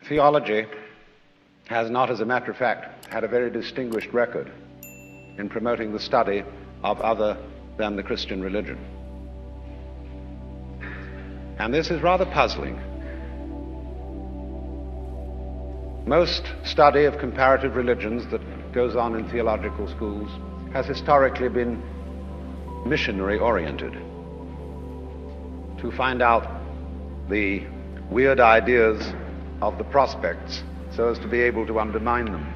Theology has not, as a matter of fact, had a very distinguished record in promoting the study of other than the Christian religion. And this is rather puzzling. Most study of comparative religions that goes on in theological schools has historically been missionary-oriented, to find out the weird ideas of the prospects so as to be able to undermine them.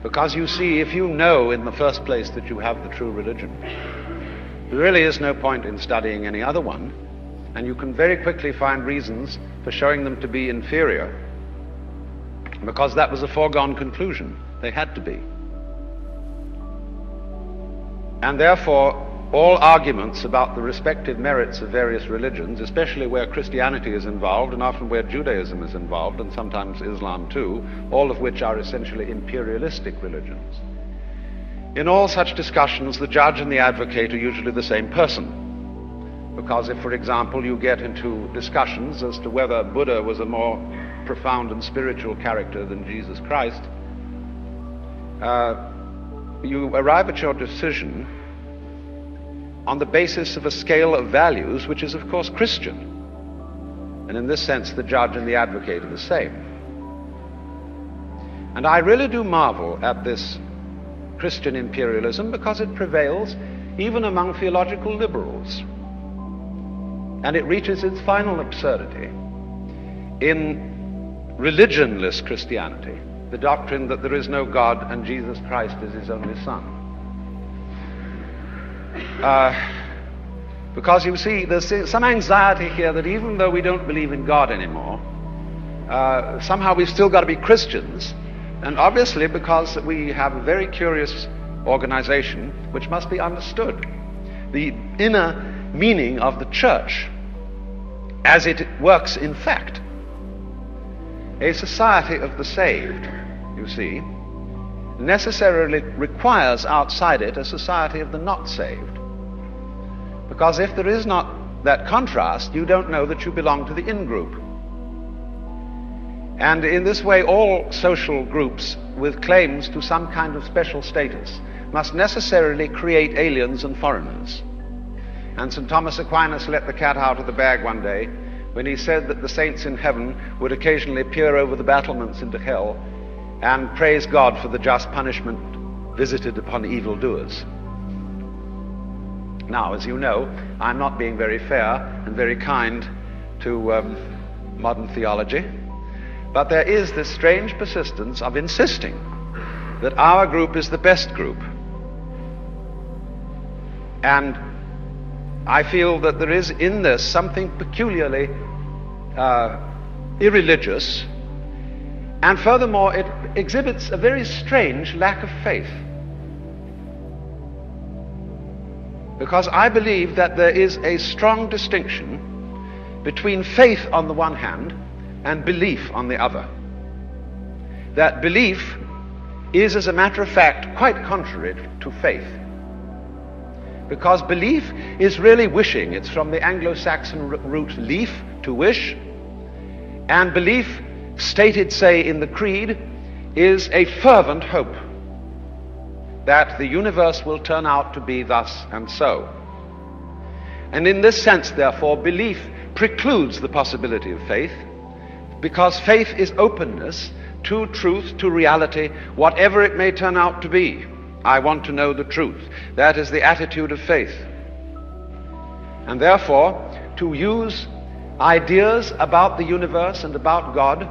Because you see, if you know in the first place that you have the true religion, there really is no point in studying any other one, and you can very quickly find reasons for showing them to be inferior, because that was a foregone conclusion. They had to be. And therefore, all arguments about the respective merits of various religions, especially where Christianity is involved and often where Judaism is involved, and sometimes Islam too, all of which are essentially imperialistic religions. In all such discussions, the judge and the advocate are usually the same person. Because if, for example, you get into discussions as to whether Buddha was a more profound and spiritual character than Jesus Christ, you arrive at your decision on the basis of a scale of values which is, of course, Christian. And in this sense, the judge and the advocate are the same. And I really do marvel at this Christian imperialism, because it prevails even among theological liberals. And it reaches its final absurdity in religionless Christianity, the doctrine that there is no God and Jesus Christ is his only Son. Because you see, there's some anxiety here that even though we don't believe in God anymore, somehow we've still got to be Christians, and obviously because we have a very curious organization which must be understood. The inner meaning of the church as it works in fact. A society of the saved, you see, necessarily requires outside it a society of the not saved. Because if there is not that contrast, you don't know that you belong to the in-group. And in this way, all social groups with claims to some kind of special status must necessarily create aliens and foreigners. And St. Thomas Aquinas let the cat out of the bag one day when he said that the saints in heaven would occasionally peer over the battlements into hell and praise God for the just punishment visited upon evildoers. Now, as you know, I'm not being very fair and very kind to modern theology, but there is this strange persistence of insisting that our group is the best group. And I feel that there is in this something peculiarly irreligious, and furthermore it exhibits a very strange lack of faith. Because I believe that there is a strong distinction between faith on the one hand and belief on the other. That belief is, as a matter of fact, quite contrary to faith. Because belief is really wishing. It's from the Anglo-Saxon root leaf, to wish. And belief, stated, say, in the creed, is a fervent hope that the universe will turn out to be thus and so. And in this sense, therefore, belief precludes the possibility of faith, because faith is openness to truth, to reality, whatever it may turn out to be. I want to know the truth. That is the attitude of faith. And therefore, to use ideas about the universe and about God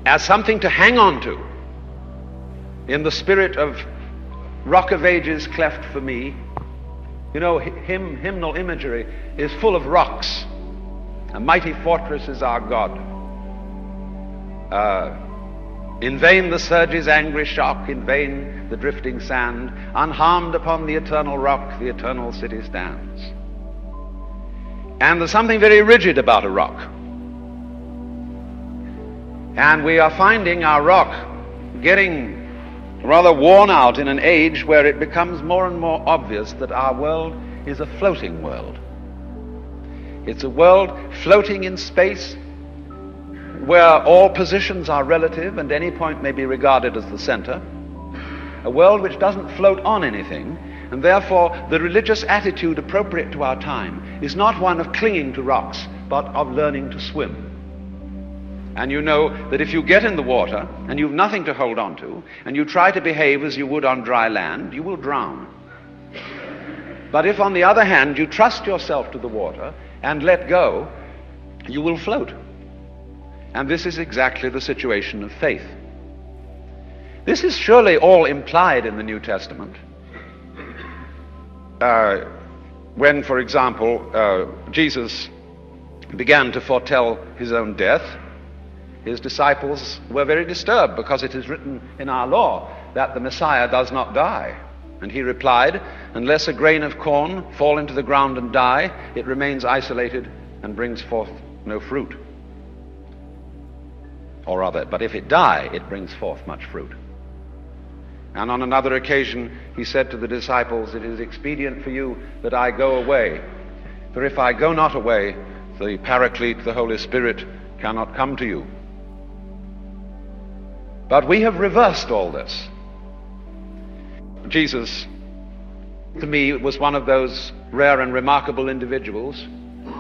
as something to hang on to in the spirit of Rock of Ages cleft for me. You know, hymnal imagery is full of rocks. A mighty fortress is our God. In vain the surge's angry shock, in vain the drifting sand, unharmed upon the eternal rock, the eternal city stands. And there's something very rigid about a rock. And we are finding our rock getting rather worn out in an age where it becomes more and more obvious that our world is a floating world. It's a world floating in space, where all positions are relative and any point may be regarded as the center, a world which doesn't float on anything, and therefore the religious attitude appropriate to our time is not one of clinging to rocks, but of learning to swim. And you know that if you get in the water and you've nothing to hold on to, and you try to behave as you would on dry land, you will drown. But if, on the other hand, you trust yourself to the water and let go, you will float. And this is exactly the situation of faith. This is surely all implied in the New Testament. When, for example, Jesus began to foretell his own death, his disciples were very disturbed, because it is written in our law that the Messiah does not die. And he replied, unless a grain of corn fall into the ground and die, it remains isolated and brings forth no fruit. Or rather, but if it die, it brings forth much fruit. And on another occasion, he said to the disciples, it is expedient for you that I go away. For if I go not away, the Paraclete, the Holy Spirit, cannot come to you. But we have reversed all this. Jesus, to me, was one of those rare and remarkable individuals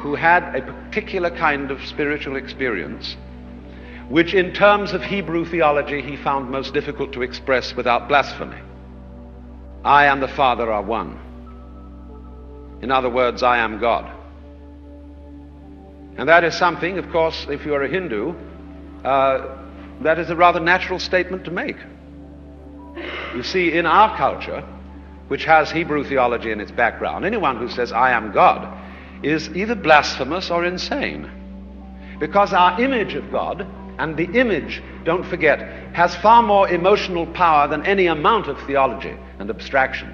who had a particular kind of spiritual experience, which in terms of Hebrew theology he found most difficult to express without blasphemy. I and the Father are one. In other words, I am God. And that is something, of course, if you are a Hindu, that is a rather natural statement to make. You see, in our culture, which has Hebrew theology in its background, anyone who says, I am God, is either blasphemous or insane. Because our image of God, and the image, don't forget, has far more emotional power than any amount of theology and abstraction.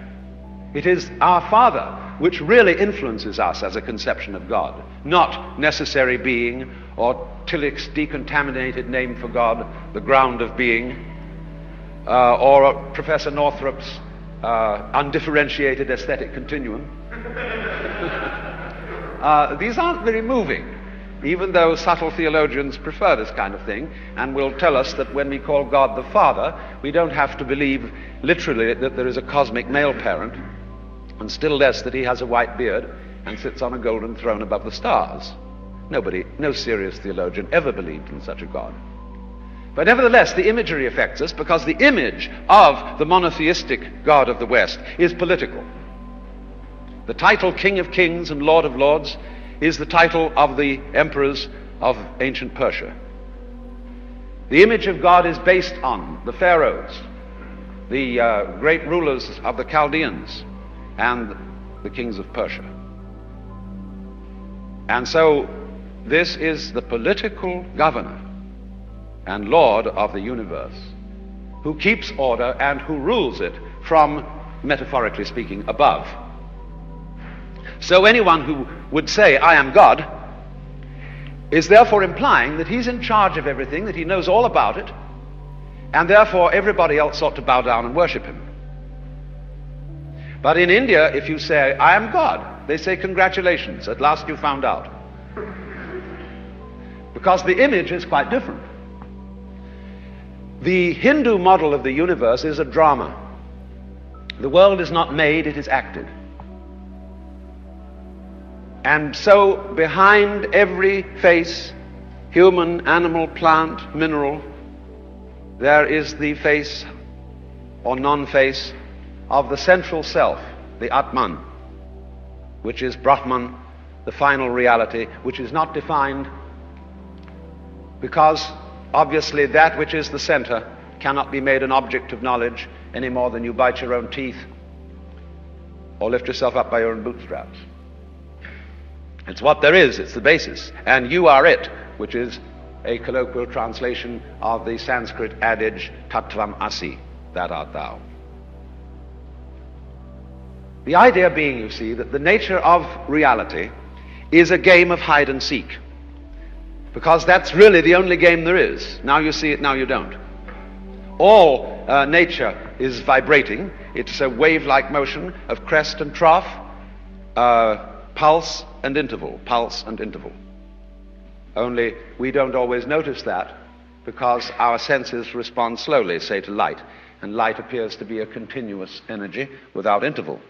It is our Father which really influences us as a conception of God, not necessary being or Tillich's decontaminated name for God, the ground of being, or Professor Northrup's undifferentiated aesthetic continuum. These aren't very moving, even though subtle theologians prefer this kind of thing and will tell us that when we call God the Father, we don't have to believe literally that there is a cosmic male parent, and still less that he has a white beard and sits on a golden throne above the stars. No serious theologian ever believed in such a God. But nevertheless, the imagery affects us, because the image of the monotheistic God of the West is political. The title King of Kings and Lord of Lords is the title of the emperors of ancient Persia. The image of God is based on the pharaohs, the great rulers of the Chaldeans, and the kings of Persia. And so this is the political governor and Lord of the universe, who keeps order and who rules it from, metaphorically speaking, above. So anyone who would say, I am God, is therefore implying that he's in charge of everything, that he knows all about it, and therefore everybody else ought to bow down and worship him. But in India, if you say, I am God, they say, congratulations, at last you found out. Because the image is quite different. The Hindu model of the universe is a drama. The world is not made, it is acted. And so behind every face, human, animal, plant, mineral, there is the face or non-face of the central self, the Atman, which is Brahman, the final reality, which is not defined, because obviously that which is the center cannot be made an object of knowledge any more than you bite your own teeth or lift yourself up by your own bootstraps. It's what there is, it's the basis. And you are it, which is a colloquial translation of the Sanskrit adage, Tattvam Asi, that art thou. The idea being, you see, that the nature of reality is a game of hide and seek. Because that's really the only game there is. Now you see it, now you don't. All nature is vibrating. It's a wave-like motion of crest and trough, pulse and interval, pulse and interval. Only we don't always notice that because our senses respond slowly, say to light, and light appears to be a continuous energy without interval.